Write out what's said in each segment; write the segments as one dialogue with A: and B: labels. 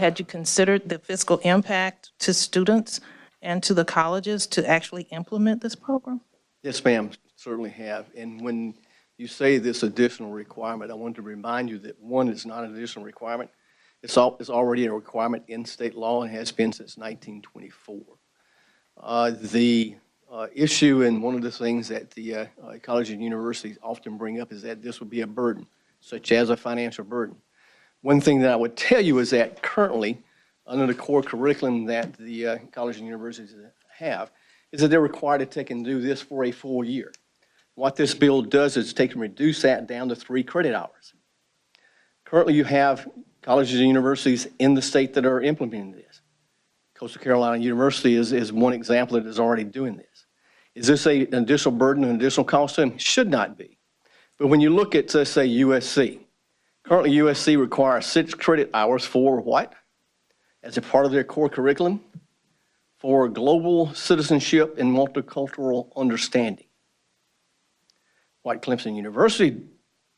A: had you considered the fiscal impact to students and to the colleges to actually implement this program?
B: Yes, ma'am, certainly have. And when you say this additional requirement, I want to remind you that one, it's not an additional requirement. It's already a requirement in state law and has been since 1924. The issue, and one of the things that the colleges and universities often bring up, is that this would be a burden, such as a financial burden. One thing that I would tell you is that currently, under the core curriculum that the colleges and universities have, is that they're required to take and do this for a full year. What this bill does is take and reduce that down to 3 credit hours. Currently, you have colleges and universities in the state that are implementing this. Coastal Carolina University is one example that is already doing this. Is this an additional burden, an additional cost to them? Should not be. But when you look at, let's say, USC, currently USC requires 6 credit hours for what? As a part of their core curriculum? For global citizenship and multicultural understanding. What Clemson University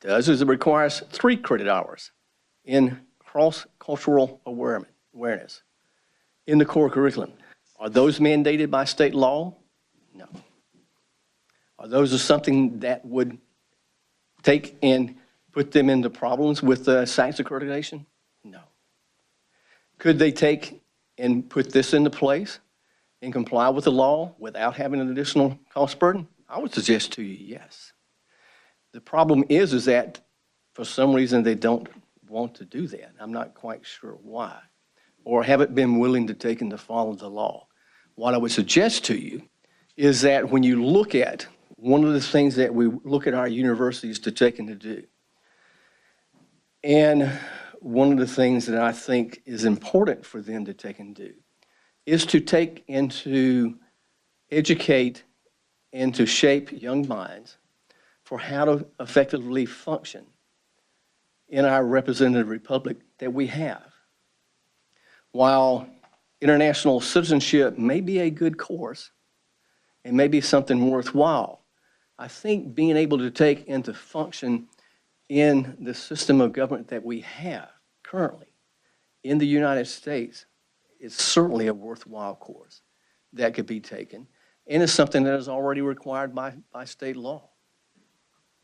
B: does is it requires 3 credit hours in cross-cultural awareness in the core curriculum. Are those mandated by state law? No. Are those something that would take and put them into problems with SACS accreditation? No. Could they take and put this into place and comply with the law without having an additional cost burden? I would suggest to you, yes. The problem is that for some reason they don't want to do that. I'm not quite sure why, or haven't been willing to take and to follow the law. What I would suggest to you is that when you look at one of the things that we look at our universities to take and to do, and one of the things that I think is important for them to take and do, is to take and to educate and to shape young minds for how to effectively function in our representative republic that we have. While international citizenship may be a good course and may be something worthwhile, I think being able to take and to function in the system of government that we have currently in the United States is certainly a worthwhile course that could be taken, and is something that is already required by state law.